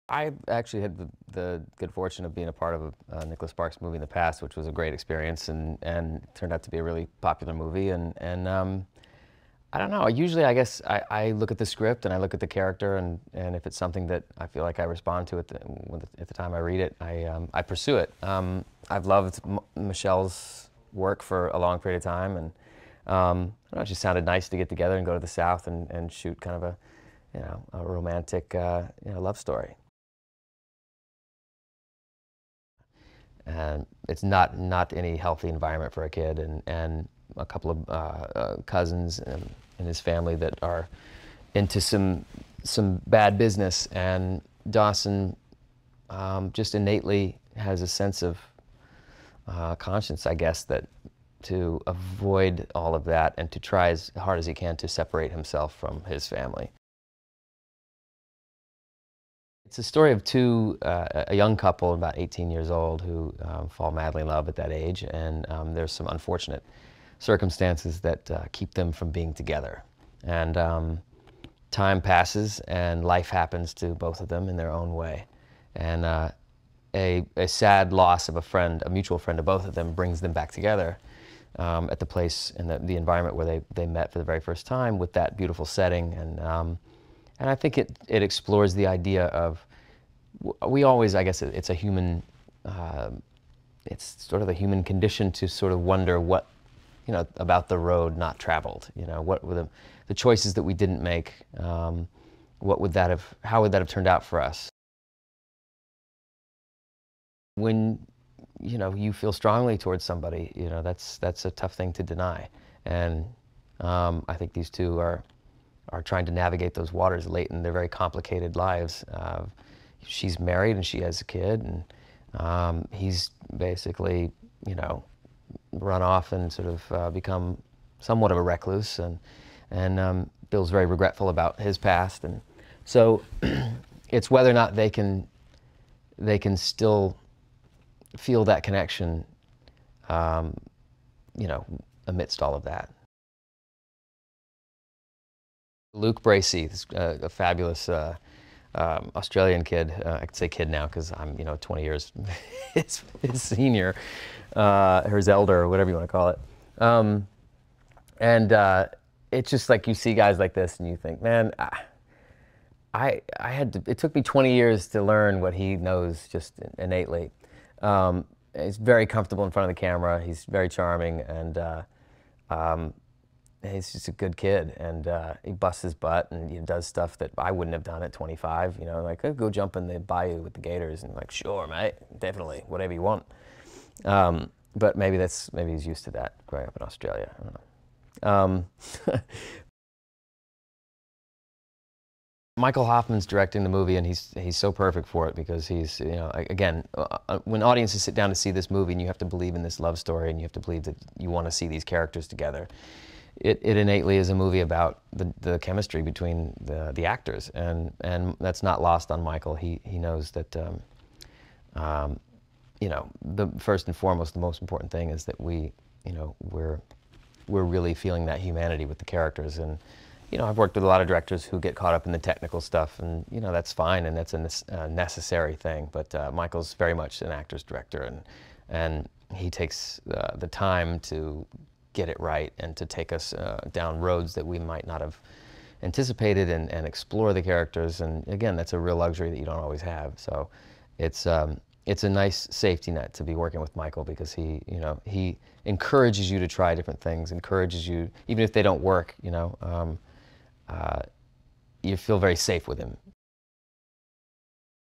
I actually had the good fortune of being a part of a Nicholas Sparks movie in the past, which was a great experience and turned out to be a really popular movie. And I don't know. Usually, I guess I look at the script and I look at the character, and if it's something that I feel like I respond to at the time I read it, I pursue it. I've loved Michelle's work for a long period of time, and I don't know, it just sounded nice to get together and go to the South and shoot kind of a romantic love story. And it's not any healthy environment for a kid, and a couple of cousins in his family that are into some bad business, and Dawson just innately has a sense of conscience, I guess, that to avoid all of that and to try as hard as he can to separate himself from his family. It's a story of a young couple, about 18 years old, who fall madly in love at that age, and there's some unfortunate circumstances that keep them from being together. And time passes, and life happens to both of them in their own way. And a sad loss of a friend, a mutual friend of both of them, brings them back together at the place and the environment where they met for the very first time, with that beautiful setting. And I think it explores the idea of, we always, I guess it's a human, it's sort of the human condition to sort of wonder what, about the road not traveled. What were the choices that we didn't make? How would that have turned out for us? When, you feel strongly towards somebody, that's a tough thing to deny. And I think these two are trying to navigate those waters late in their very complicated lives. She's married and she has a kid, and he's basically, run off and sort of become somewhat of a recluse, and Bill's very regretful about his past, and so it's whether or not they can still feel that connection, amidst all of that. Luke Bracey, a fabulous Australian kid. I could say kid now because I'm, 20 years his senior, or his elder, or whatever you want to call it. It's just like you see guys like this and you think, man, it took me 20 years to learn what he knows just innately. He's very comfortable in front of the camera. He's very charming, and he's just a good kid, and he busts his butt and he does stuff that I wouldn't have done at 25. Like, "Oh, go jump in the bayou with the gators," and like, "Sure, mate, definitely, whatever you want." But maybe he's used to that growing up in Australia. I don't know. Michael Hoffman's directing the movie, and he's so perfect for it, because he's, again, when audiences sit down to see this movie, and you have to believe in this love story, and you have to believe that you want to see these characters together, it innately is a movie about the chemistry between the actors, and that's not lost on Michael. He knows that, the first and foremost, the most important thing is that we're really feeling that humanity with the characters. And I've worked with a lot of directors who get caught up in the technical stuff, and that's fine, and that's a necessary thing. But Michael's very much an actor's director, and he takes the time to get it right and to take us down roads that we might not have anticipated, and explore the characters. And again, that's a real luxury that you don't always have. So it's a nice safety net to be working with Michael, because he encourages you to try different things, encourages you, even if they don't work, you feel very safe with him.